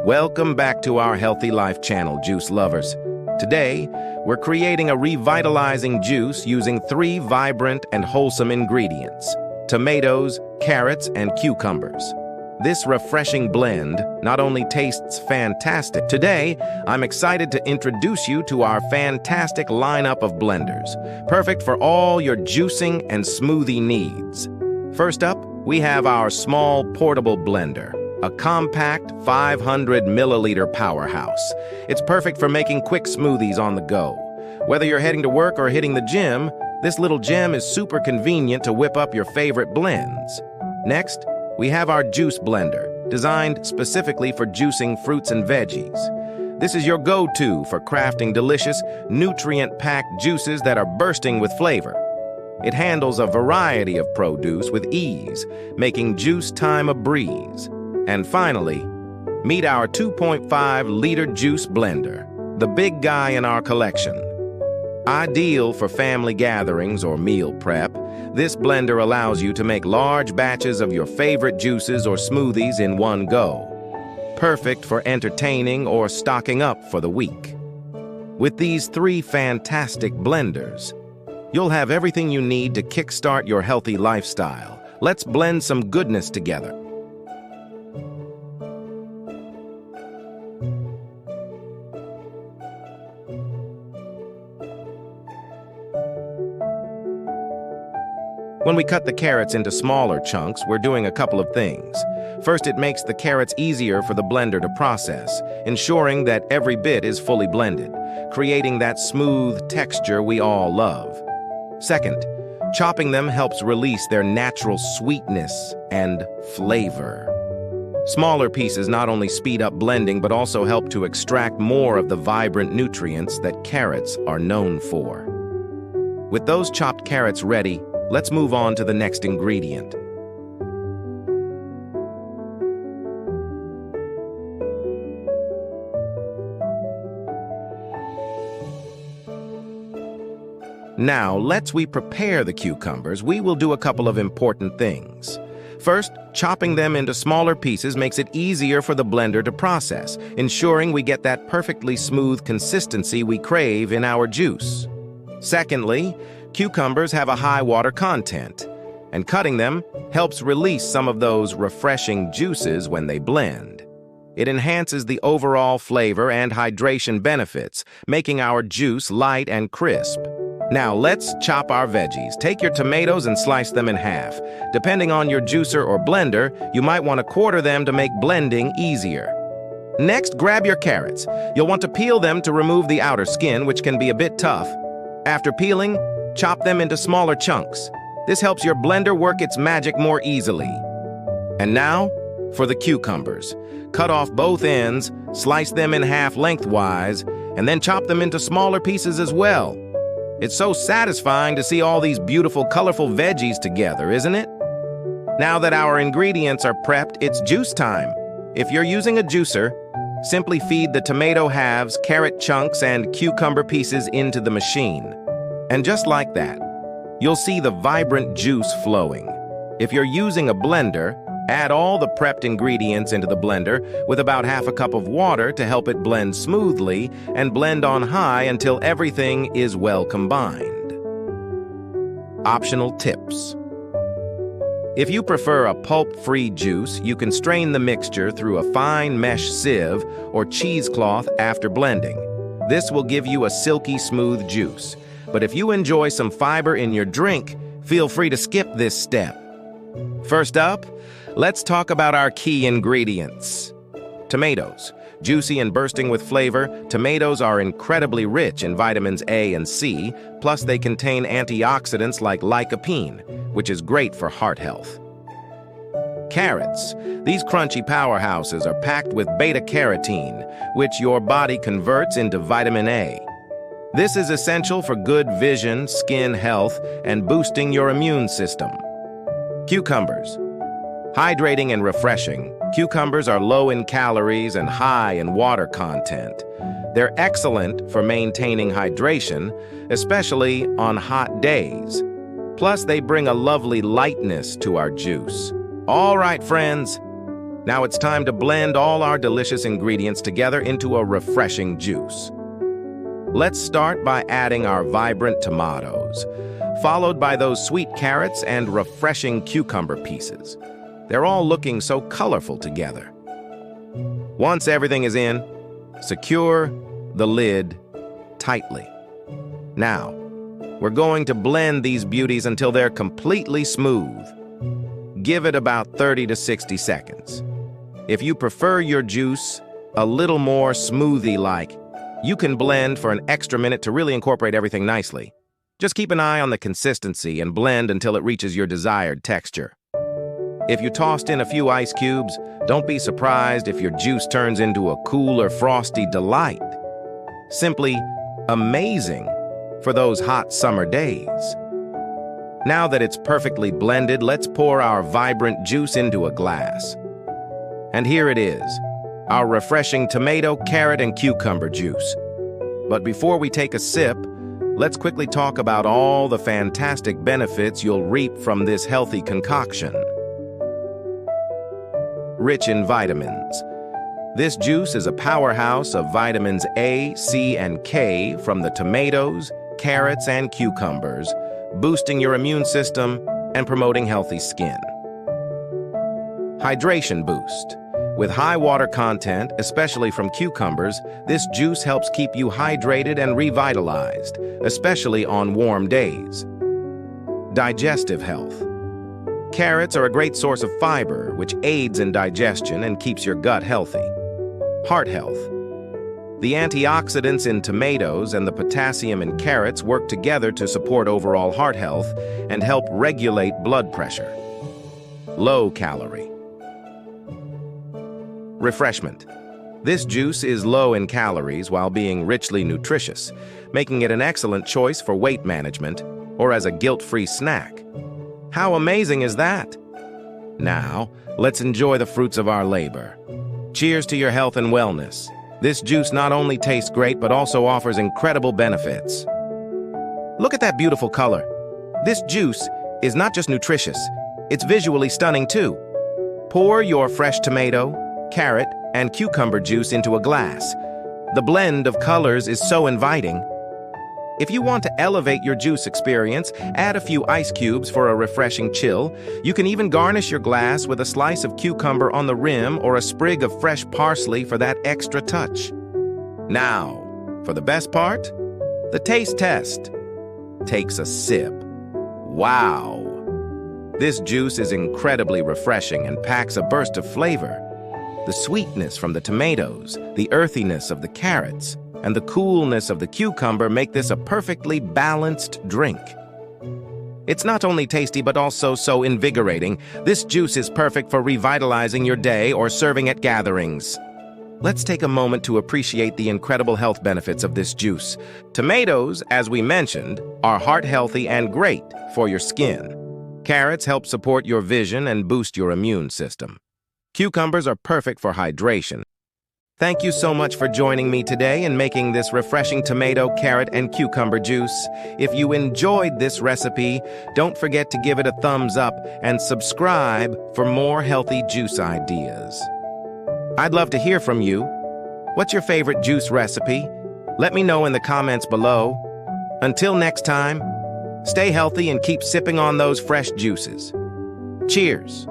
Welcome back to our Healthy Life channel, juice lovers. Today, we're creating a revitalizing juice using 3 vibrant and wholesome ingredients: tomatoes, carrots, and cucumbers. This refreshing blend not only tastes fantastic. Today, I'm excited to introduce you to our fantastic lineup of blenders, perfect for all your juicing and smoothie needs. First up, we have our small portable blender, a compact 500 milliliter powerhouse. It's perfect for making quick smoothies on the go. Whether you're heading to work or hitting the gym, this little gem is super convenient to whip up your favorite blends. Next, we have our juice blender, designed specifically for juicing fruits and veggies. This is your go-to for crafting delicious, nutrient-packed juices that are bursting with flavor. It handles a variety of produce with ease, making juice time a breeze. And finally, meet our 2.5-liter juice blender, the big guy in our collection. Ideal for family gatherings or meal prep, this blender allows you to make large batches of your favorite juices or smoothies in one go. Perfect for entertaining or stocking up for the week. With these 3 fantastic blenders, you'll have everything you need to kickstart your healthy lifestyle. Let's blend some goodness together. When we cut the carrots into smaller chunks, we're doing a couple of things. First, it makes the carrots easier for the blender to process, ensuring that every bit is fully blended, creating that smooth texture we all love. Second, chopping them helps release their natural sweetness and flavor. Smaller pieces not only speed up blending, but also help to extract more of the vibrant nutrients that carrots are known for. With those chopped carrots ready, let's move on to the next ingredient. Now, we prepare the cucumbers, we will do a couple of important things. First, chopping them into smaller pieces makes it easier for the blender to process, ensuring we get that perfectly smooth consistency we crave in our juice. Secondly, cucumbers have a high water content, and cutting them helps release some of those refreshing juices when they blend. It enhances the overall flavor and hydration benefits, making our juice light and crisp. Now let's chop our veggies. Take your tomatoes and slice them in half. Depending on your juicer or blender, you might want to quarter them to make blending easier. Next, grab your carrots. You'll want to peel them to remove the outer skin, which can be a bit tough. After peeling, chop them into smaller chunks. This helps your blender work its magic more easily. And now, for the cucumbers. Cut off both ends, slice them in half lengthwise, and then chop them into smaller pieces as well. It's so satisfying to see all these beautiful, colorful veggies together, isn't it? Now that our ingredients are prepped, it's juice time. If you're using a juicer, simply feed the tomato halves, carrot chunks, and cucumber pieces into the machine. And just like that, you'll see the vibrant juice flowing. If you're using a blender, add all the prepped ingredients into the blender with about half a cup of water to help it blend smoothly and blend on high until everything is well combined. Optional tips. If you prefer a pulp-free juice, you can strain the mixture through a fine mesh sieve or cheesecloth after blending. This will give you a silky smooth juice. But if you enjoy some fiber in your drink, feel free to skip this step. First up, let's talk about our key ingredients. Tomatoes. Juicy and bursting with flavor, tomatoes are incredibly rich in vitamins A and C, plus they contain antioxidants like lycopene, which is great for heart health. Carrots. These crunchy powerhouses are packed with beta-carotene, which your body converts into vitamin A. This is essential for good vision, skin health, and boosting your immune system. Cucumbers. Hydrating and refreshing, cucumbers are low in calories and high in water content. They're excellent for maintaining hydration, especially on hot days. Plus, they bring a lovely lightness to our juice. All right, friends, Now it's time to blend all our delicious ingredients together into a refreshing juice. Let's start by adding our vibrant tomatoes, followed by those sweet carrots and refreshing cucumber pieces. They're all looking so colorful together. Once everything is in, secure the lid tightly. Now, we're going to blend these beauties until they're completely smooth. Give it about 30 to 60 seconds. If you prefer your juice a little more smoothie-like, you can blend for an extra minute to really incorporate everything nicely. Just keep an eye on the consistency and blend until it reaches your desired texture. If you tossed in a few ice cubes, don't be surprised if your juice turns into a cool or frosty delight. Simply amazing for those hot summer days. Now that it's perfectly blended, let's pour our vibrant juice into a glass. And here it is, our refreshing tomato, carrot, and cucumber juice. But before we take a sip, let's quickly talk about all the fantastic benefits you'll reap from this healthy concoction. Rich in vitamins. This juice is a powerhouse of vitamins A, C, and K from the tomatoes, carrots, and cucumbers, boosting your immune system and promoting healthy skin. Hydration boost. With high water content, especially from cucumbers, this juice helps keep you hydrated and revitalized, especially on warm days. Digestive health. Carrots are a great source of fiber, which aids in digestion and keeps your gut healthy. Heart health. The antioxidants in tomatoes and the potassium in carrots work together to support overall heart health and help regulate blood pressure. Low calorie. Refreshment. This juice is low in calories while being richly nutritious, making it an excellent choice for weight management or as a guilt-free snack. How amazing is that? Now, let's enjoy the fruits of our labor. Cheers to your health and wellness. This juice not only tastes great, but also offers incredible benefits. Look at that beautiful color. This juice is not just nutritious, it's visually stunning too. Pour your fresh tomato, carrot, and cucumber juice into a glass. The blend of colors is so inviting. If you want to elevate your juice experience, add a few ice cubes for a refreshing chill. You can even garnish your glass with a slice of cucumber on the rim or a sprig of fresh parsley for that extra touch. Now, for the best part, the taste test. Takes a sip. Wow! This juice is incredibly refreshing and packs a burst of flavor. The sweetness from the tomatoes, the earthiness of the carrots, and the coolness of the cucumber make this a perfectly balanced drink. It's not only tasty but also so invigorating. This juice is perfect for revitalizing your day or serving at gatherings. Let's take a moment to appreciate the incredible health benefits of this juice. Tomatoes, as we mentioned, are heart-healthy and great for your skin. Carrots help support your vision and boost your immune system. Cucumbers are perfect for hydration. Thank you so much for joining me today and making this refreshing tomato, carrot, and cucumber juice. If you enjoyed this recipe, don't forget to give it a thumbs up and subscribe for more healthy juice ideas. I'd love to hear from you. What's your favorite juice recipe? Let me know in the comments below. Until next time, stay healthy and keep sipping on those fresh juices. Cheers!